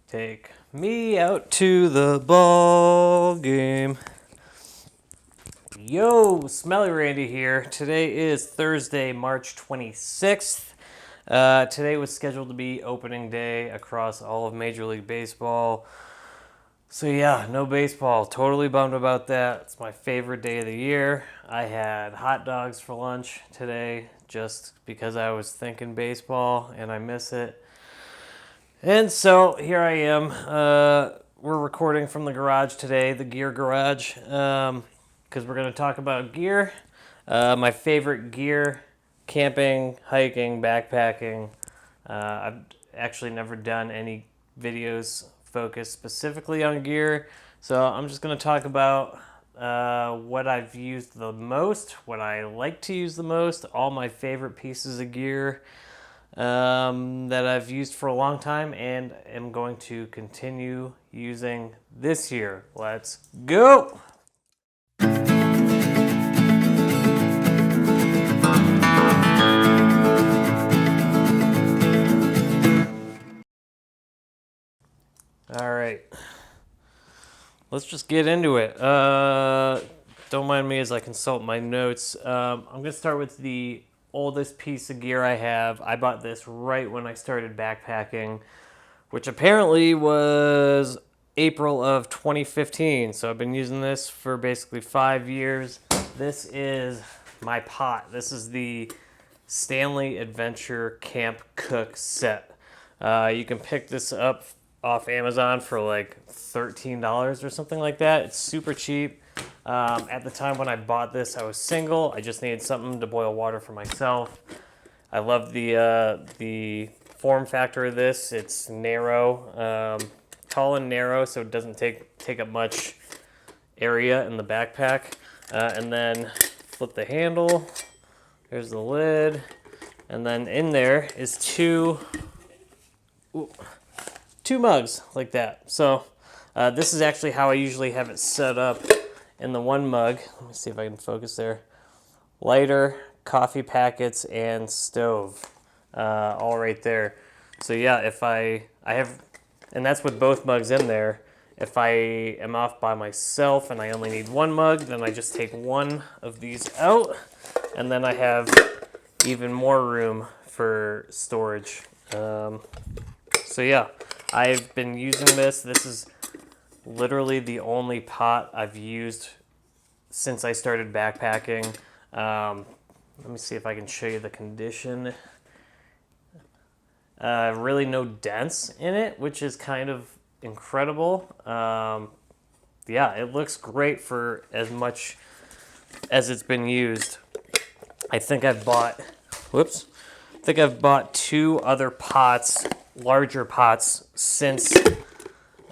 Take me out to the ball game. Yo, Smelly Randy here. Today is Thursday, March 26th. Today was scheduled to be opening day across all of Major League Baseball. So yeah, no baseball. Totally bummed about that. It's my favorite day of the year. I had hot dogs for lunch today just because I was thinking baseball and I miss it. And so here I am. We're recording from the garage today, the gear garage, because we're going to talk about gear. My favorite gear, camping, hiking, backpacking. I've actually never done any videos focused specifically on gear. So I'm just going to talk about what I've used the most, what I like to use the most, all my favorite pieces of gear that I've used for a long time and am going to continue using this year. Let's go! All right, let's just get into it. Don't mind me as I consult my notes. I'm going to start with the oldest piece of gear I have. I bought this right when I started backpacking, which apparently was April of 2015. So I've been using this for basically 5 years. This is my pot. This is the Stanley Adventure Camp Cook set. You can pick this up off Amazon for like $13 or something like that. It's super cheap. At the time when I bought this, I was single. I just needed something to boil water for myself. I love the form factor of this. It's narrow, tall and narrow, so it doesn't take up much area in the backpack. And then flip the handle. There's the lid, and then in there is two mugs like that. So this is actually how I usually have it set up. In the one mug, let me see if I can focus there. Lighter, coffee packets, and stove, all right there. So yeah, if I have, and that's with both mugs in there. If I am off by myself and I only need one mug, then I just take one of these out, and then I have even more room for storage. So yeah, I've been using this. This is literally the only pot I've used since I started backpacking. Let me see if I can show you the condition. Really no dents in it, which is kind of incredible. Yeah, it looks great for as much as it's been used. I think I've bought two other pots, larger pots, since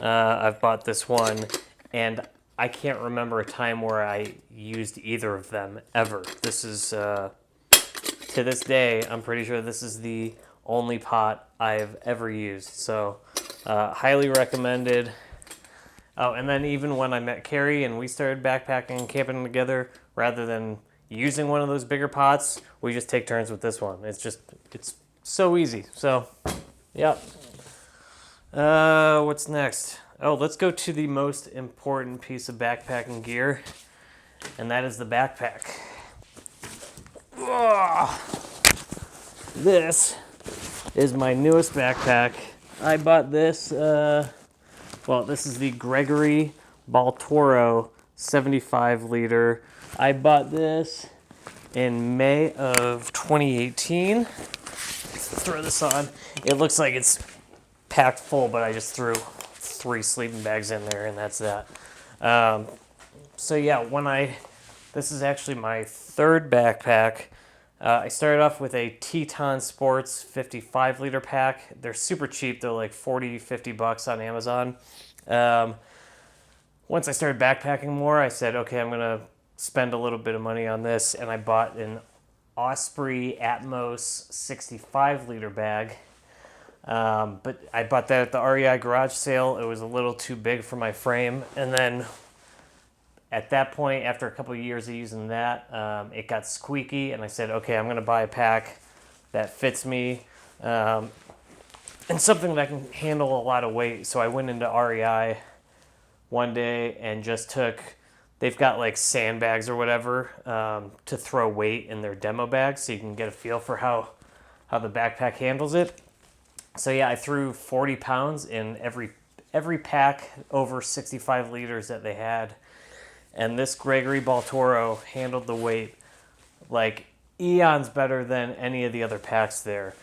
I've bought this one, and I can't remember a time where I used either of them ever. This is, to this day, I'm pretty sure this is the only pot I've ever used. So, highly recommended. Oh, and then even when I met Carrie and we started backpacking and camping together, rather than using one of those bigger pots, we just take turns with this one. It's so easy. So, yeah. What's next? Oh, let's go to the most important piece of backpacking gear, and that is the backpack. Oh, this is my newest backpack. I bought this, this is the Gregory Baltoro 75 liter. I bought this in May of 2018. Throw this on. It looks like it's packed full, but I just threw 3 sleeping bags in there, and that's that. So yeah, this is actually my third backpack. I started off with a Teton Sports 55 liter pack. They're super cheap. They're like $40-$50 on Amazon. Once I started backpacking more, I said, okay, I'm gonna spend a little bit of money on this, and I bought an Osprey Atmos 65 liter bag. But I bought that at the REI garage sale. It was a little too big for my frame. And then at that point, after a couple of years of using that, it got squeaky. And I said, okay, I'm going to buy a pack that fits me. and something that can handle a lot of weight. So I went into REI one day and just took, they've got like sandbags or whatever to throw weight in their demo bags, so you can get a feel for how the backpack handles it. So yeah, I threw 40 pounds in every pack over 65 liters that they had. And this Gregory Baltoro handled the weight like eons better than any of the other packs there.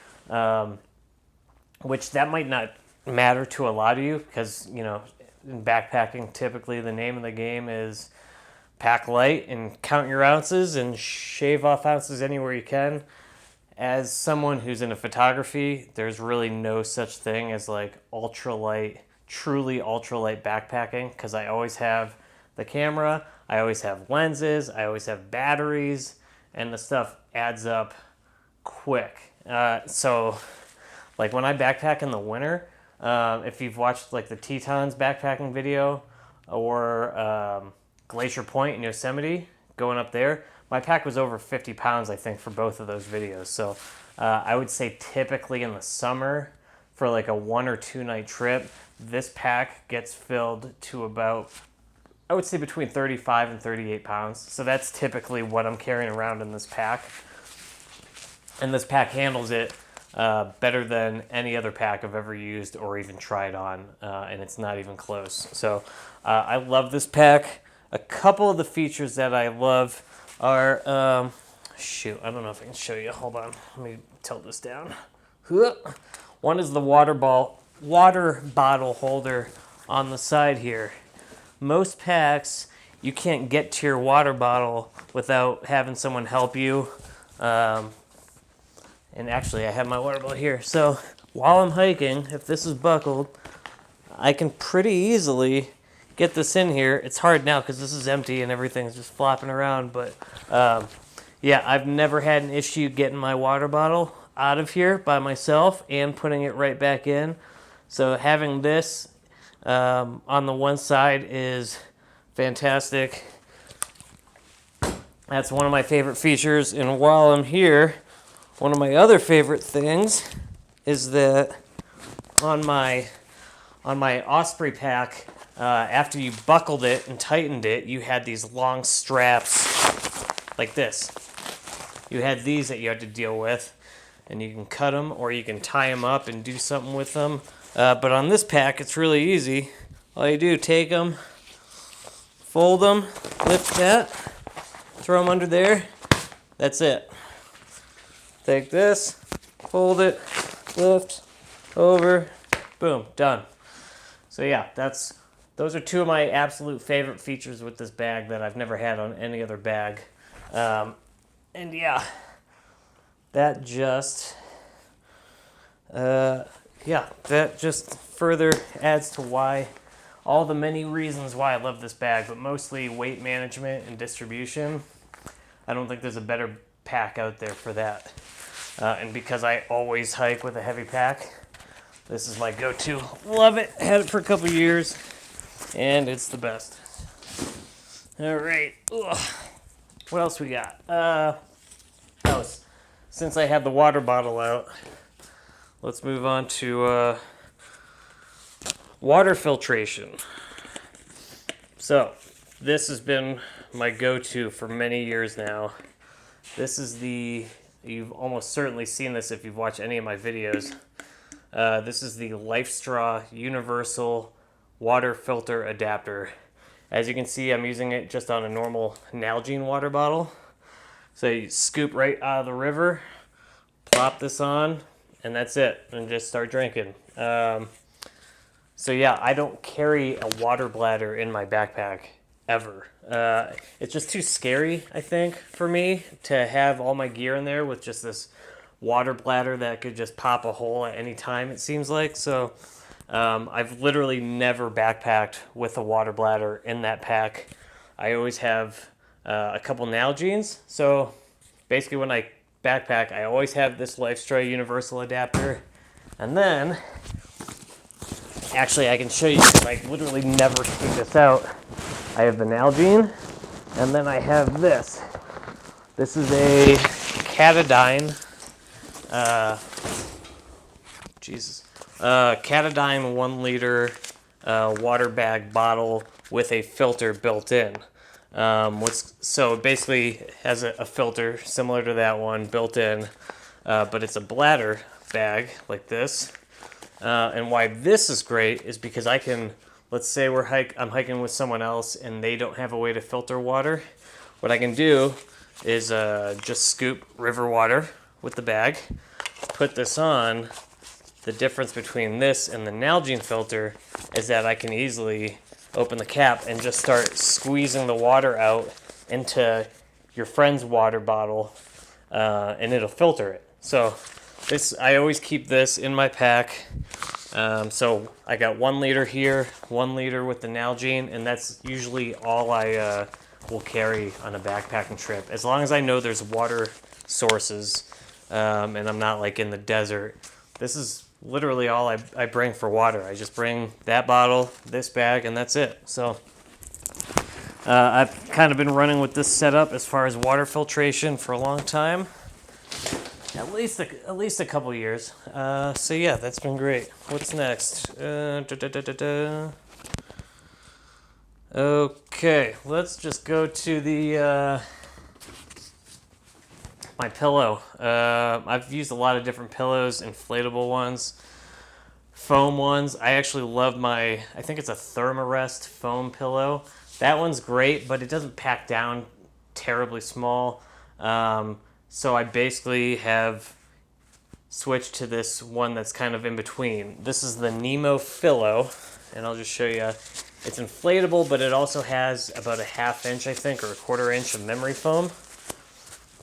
Which that might not matter to a lot of you because, you know, in backpacking, typically the name of the game is pack light and count your ounces and shave off ounces anywhere you can. As someone who's into photography, there's really no such thing as like ultralight, truly ultralight backpacking, because I always have the camera, I always have lenses, I always have batteries, and the stuff adds up quick. So like when I backpack in the winter, if you've watched like the Tetons backpacking video or Glacier Point in Yosemite, going up there, my pack was over 50 pounds, I think, for both of those videos. So I would say typically in the summer for like a 1 or 2 night trip, this pack gets filled to about, I would say between 35 and 38 pounds. So that's typically what I'm carrying around in this pack. And this pack handles it better than any other pack I've ever used or even tried on, and it's not even close. So I love this pack. A couple of the features that I love are, shoot, I don't know if I can show you. Hold on, let me tilt this down. One is the water bottle holder on the side here. Most packs, you can't get to your water bottle without having someone help you. And actually, I have my water bottle here. So while I'm hiking, if this is buckled, I can pretty easily get this in here. It's hard now because this is empty and everything's just flopping around. But yeah, I've never had an issue getting my water bottle out of here by myself and putting it right back in. So having this on the one side is fantastic. That's one of my favorite features. And while I'm here, one of my other favorite things is that on my Osprey pack, after you buckled it and tightened it, you had these long straps like this. You had these that you had to deal with, and you can cut them or you can tie them up and do something with them. But on this pack, it's really easy. All you do, take them, fold them, lift that, throw them under there. That's it. Take this, fold it, lift, over, boom, done. So yeah, those are two of my absolute favorite features with this bag that I've never had on any other bag. And yeah, that just further adds to why, all the many reasons why I love this bag, but mostly weight management and distribution. I don't think there's a better pack out there for that. And because I always hike with a heavy pack, this is my go-to. Love it. Had it for a couple years, and it's the best. All right. Ugh. What else we got? Since I had the water bottle out, let's move on to water filtration. So this has been my go-to for many years now. This is you've almost certainly seen this if you've watched any of my videos. This is the LifeStraw Universal Water Filter Adapter. As you can see, I'm using it just on a normal Nalgene water bottle. So you scoop right out of the river, plop this on, and that's it, and just start drinking. So yeah, I don't carry a water bladder in my backpack ever. It's just too scary, I think, for me to have all my gear in there with just this water bladder that could just pop a hole at any time, it seems like. So I've literally never backpacked with a water bladder in that pack. I always have a couple Nalgenes. So basically when I backpack, I always have this LifeStraw Universal Adapter. And then, actually I can show you because I literally never take this out. I have the Nalgene, and then I have this. This is a Catadine. Catadine 1 liter water bag bottle with a filter built in. So it basically has a filter similar to that one built in, but it's a bladder bag like this. And why this is great is because I can, let's say I'm hiking with someone else and they don't have a way to filter water. What I can do is just scoop river water with the bag, put this on. The difference between this and the Nalgene filter is that I can easily open the cap and just start squeezing the water out into your friend's water bottle, and it'll filter it. So I always keep this in my pack. So I got 1 liter here, 1 liter with the Nalgene, and that's usually all I will carry on a backpacking trip. As long as I know there's water sources, and I'm not like in the desert. This is literally all I bring for water. I just bring that bottle, this bag, and that's it. So I've kind of been running with this setup as far as water filtration for a long time. At least a couple years. So yeah, that's been great. What's next? Okay, let's just go to the my pillow. I've used a lot of different pillows, inflatable ones, foam ones. I actually love I think it's a Thermarest foam pillow. That one's great, but it doesn't pack down terribly small. So I basically have switched to this one that's kind of in between. This is the Nemo Philo, and I'll just show you. It's inflatable, but it also has about a 1/2 inch, I think, or a 1/4 inch of memory foam.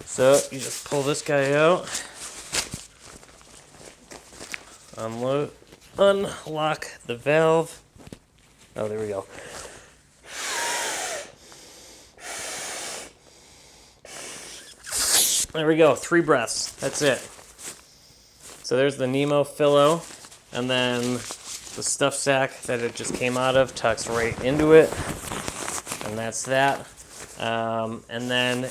So you just pull this guy out, unlock the valve. Oh, there we go. There we go, 3 breaths, that's it. So there's the Nemo Philo, and then the stuff sack that it just came out of tucks right into it, and that's that. And then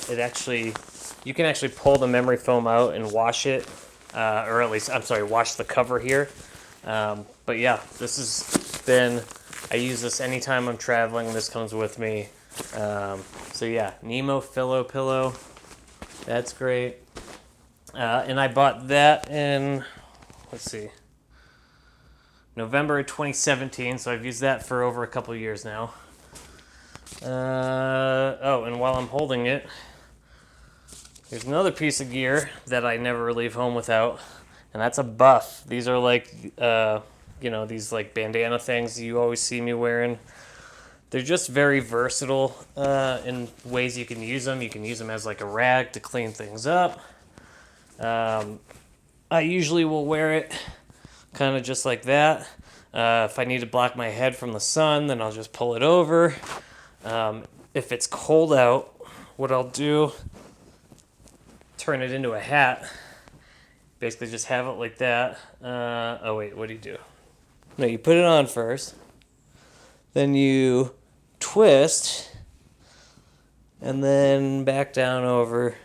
you can actually pull the memory foam out and wash it, or at least, wash the cover here. But yeah, I use this anytime I'm traveling. This comes with me. So yeah, Nemo Philo pillow. That's great. And I bought that in, November of 2017. So I've used that for over a couple years now. And while I'm holding it, here's another piece of gear that I never leave home without, and that's a buff. These are like, these like bandana things you always see me wearing. They're just very versatile in ways you can use them. You can use them as like a rag to clean things up. I usually will wear it kind of just like that. If I need to block my head from the sun, then I'll just pull it over. If it's cold out, what I'll do, turn it into a hat. Basically just have it like that. Oh wait, what do you do? No, you put it on first. Then you twist. And then back down over.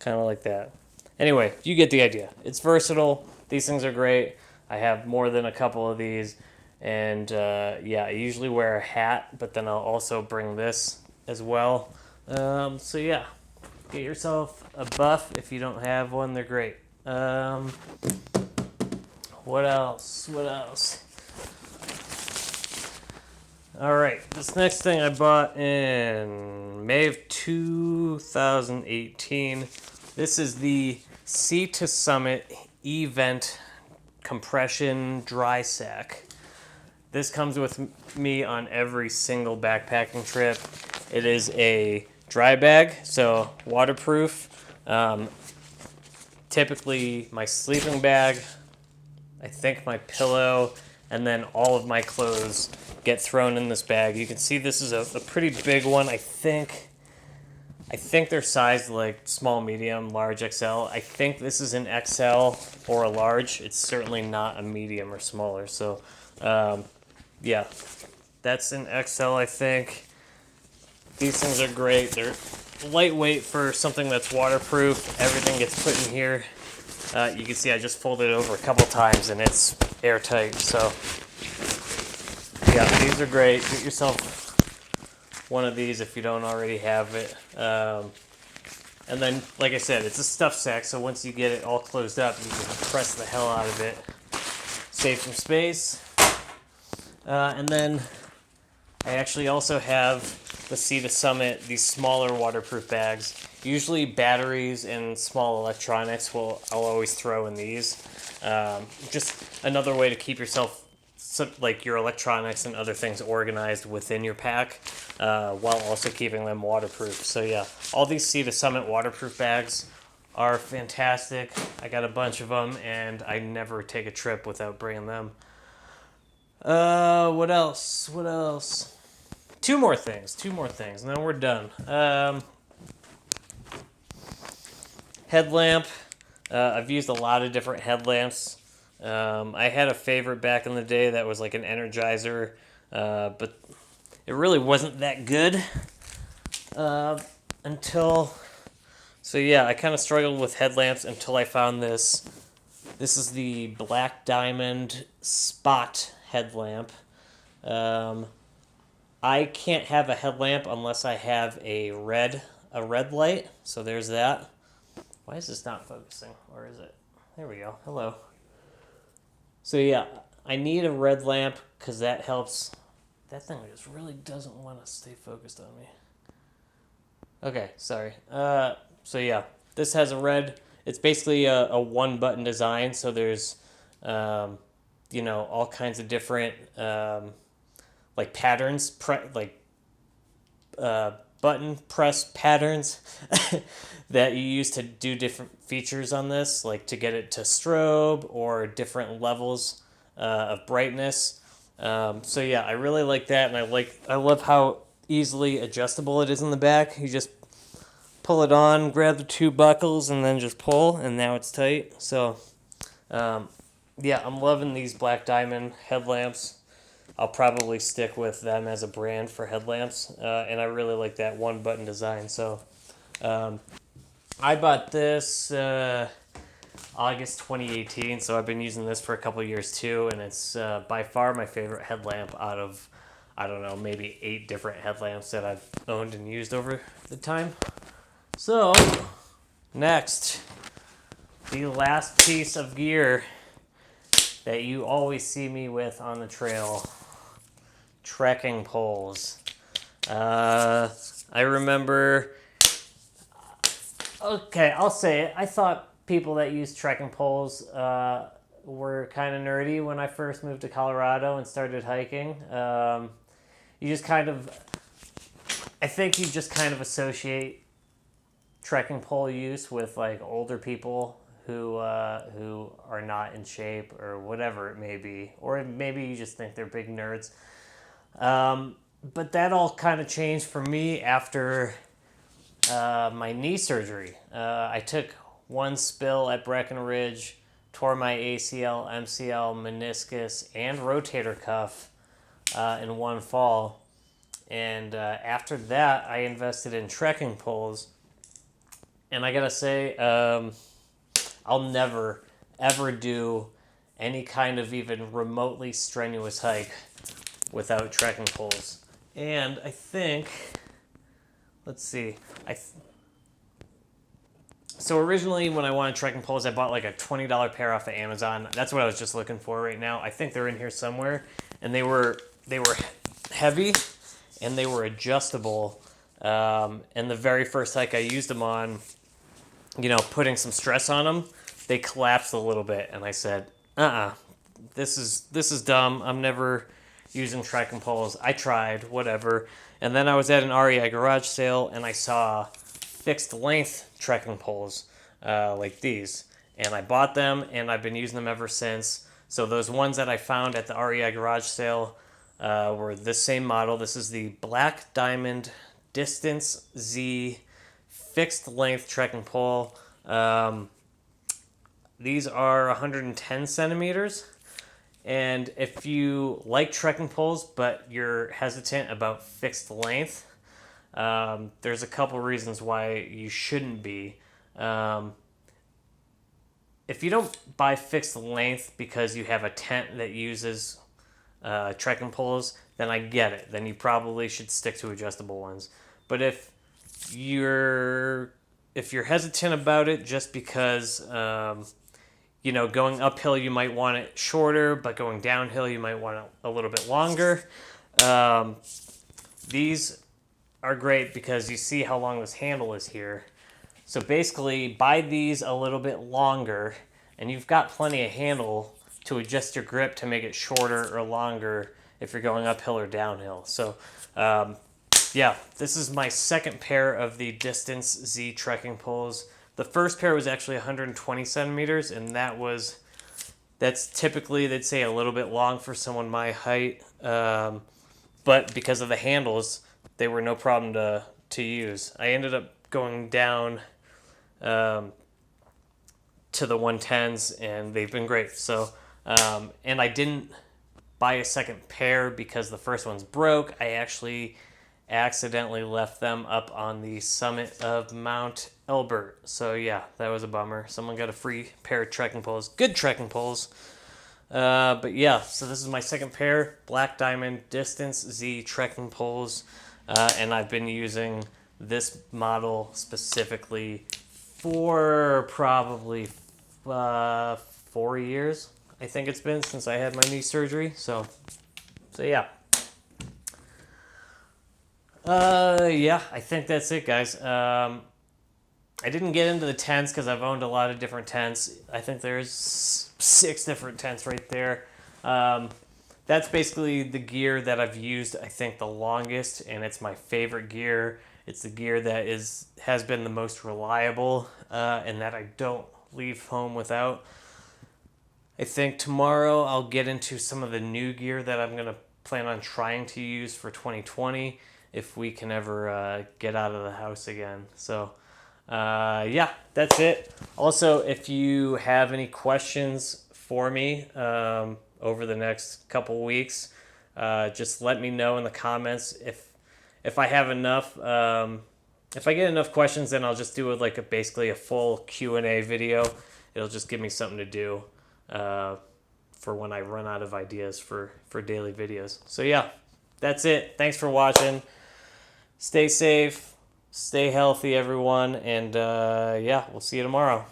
Kind of like that. Anyway, you get the idea. It's versatile. These things are great. I have more than a couple of these. And yeah, I usually wear a hat, but then I'll also bring this as well. So yeah. Get yourself a buff if you don't have one. They're great. What else? All right. This next thing I bought in May of 2018. This is the Sea to Summit Event Compression Dry Sack. This comes with me on every single backpacking trip. It is a dry bag, so waterproof. Typically my sleeping bag, I think my pillow, and then all of my clothes get thrown in this bag. You can see this is a pretty big one. I think they're sized like small, medium, large, XL. I think this is an XL or a large. It's certainly not a medium or smaller. So yeah, that's an XL, I think. These things are great. They're lightweight for something that's waterproof. Everything gets put in here. You can see I just folded it over a couple times and it's airtight. So yeah, these are great. Get yourself one of these if you don't already have it. And then, like I said, it's a stuff sack, so once you get it all closed up, you can press the hell out of it. Save some space. And then I actually also have the Sea to Summit, these smaller waterproof bags. Usually batteries and small electronics I'll always throw in these. Just another way to keep yourself, like your electronics and other things organized within your pack, while also keeping them waterproof. So yeah, all these Sea to Summit waterproof bags are fantastic. I got a bunch of them and I never take a trip without bringing them. What else? Two more things, and then we're done. Headlamp. I've used a lot of different headlamps. I had a favorite back in the day that was like an Energizer, but it really wasn't that good until... So yeah, I kind of struggled with headlamps until I found this. This is the Black Diamond Spot headlamp. I can't have a headlamp unless I have a red light. So there's that. Why is this not focusing? Or is it? There we go. Hello. So yeah, I need a red lamp because that helps. That thing just really doesn't want to stay focused on me. Okay, sorry. So yeah, this has a red. It's basically a one button design. So there's, all kinds of different like patterns, button press patterns that you use to do different features on this, like to get it to strobe or different levels of brightness. So yeah, I really like that, and I love how easily adjustable it is in the back. You just pull it on, grab the two buckles, and then just pull, and now it's tight. So yeah, I'm loving these Black Diamond headlamps. I'll probably stick with them as a brand for headlamps, and I really like that one button design. So I bought this August 2018, so I've been using this for a couple years too, and it's by far my favorite headlamp out of, I don't know, maybe 8 different headlamps that I've owned and used over the time. So next, the last piece of gear that you always see me with on the trail: trekking poles. I remember, okay, I'll say it. I thought people that use trekking poles were kind of nerdy when I first moved to Colorado and started hiking. I think you just kind of associate trekking pole use with like older people who are not in shape or whatever it may be, or maybe you just think they're big nerds. But that all kind of changed for me after my knee surgery. I took one spill at Breckenridge, tore my ACL, MCL, meniscus, and rotator cuff in one fall. And after that, I invested in trekking poles. And I gotta say, I'll never, ever do any kind of even remotely strenuous hike without trekking poles. And I think, let's see, so originally when I wanted trekking poles, I bought like a $20 pair off of Amazon. That's what I was just looking for right now. I think they're in here somewhere. And they were heavy and they were adjustable. And the very first hike I used them on, putting some stress on them, they collapsed a little bit, and I said, this is dumb. I'm never using trekking poles. I tried, whatever. And then I was at an REI garage sale, and I saw fixed length trekking poles like these, and I bought them, and I've been using them ever since. So those ones that I found at the REI garage sale were the same model. This is the Black Diamond Distance Z fixed length trekking pole. These are 110 centimeters. And if you like trekking poles, but you're hesitant about fixed length, there's a couple reasons why you shouldn't be. if you don't buy fixed length because you have a tent that uses trekking poles, then I get it. Then you probably should stick to adjustable ones. But you're if you're hesitant about it just because going uphill you might want it shorter, but going downhill you might want it a little bit longer. These are great because you see how long this handle is here. So basically, buy these a little bit longer, and you've got plenty of handle to adjust your grip to make it shorter or longer if you're going uphill or downhill. So, yeah, this is my second pair of the Distance Z trekking poles. The first pair was actually 120 centimeters, and that's typically, they'd say, a little bit long for someone my height. But because of the handles, they were no problem to use. I ended up going down to the 110s, and they've been great. So, and I didn't buy a second pair because the first one's broke. I actually accidentally left them up on the summit of Mount Elbert. So yeah, that was a bummer. Someone got a free pair of trekking poles. Good trekking poles. But yeah, so this is my second pair, Black Diamond Distance Z trekking poles. And I've been using this model specifically for probably 4 years. I think it's been since I had my knee surgery. So yeah. Yeah, I think that's it, guys. I didn't get into the tents because I've owned a lot of different tents. I think there's 6 different tents right there. That's basically the gear that I've used, I think, the longest, and it's my favorite gear. It's the gear that has been the most reliable, and that I don't leave home without. I think tomorrow I'll get into some of the new gear that I'm going to plan on trying to use for 2020 if we can ever get out of the house again. So, yeah, that's it. Also, if you have any questions for me over the next couple weeks, just let me know in the comments. If I have enough, if I get enough questions, then I'll just do basically a full Q&A video. It'll just give me something to do for when I run out of ideas for daily videos. So yeah, that's it. Thanks for watching. Stay safe, stay healthy, everyone, and yeah, we'll see you tomorrow.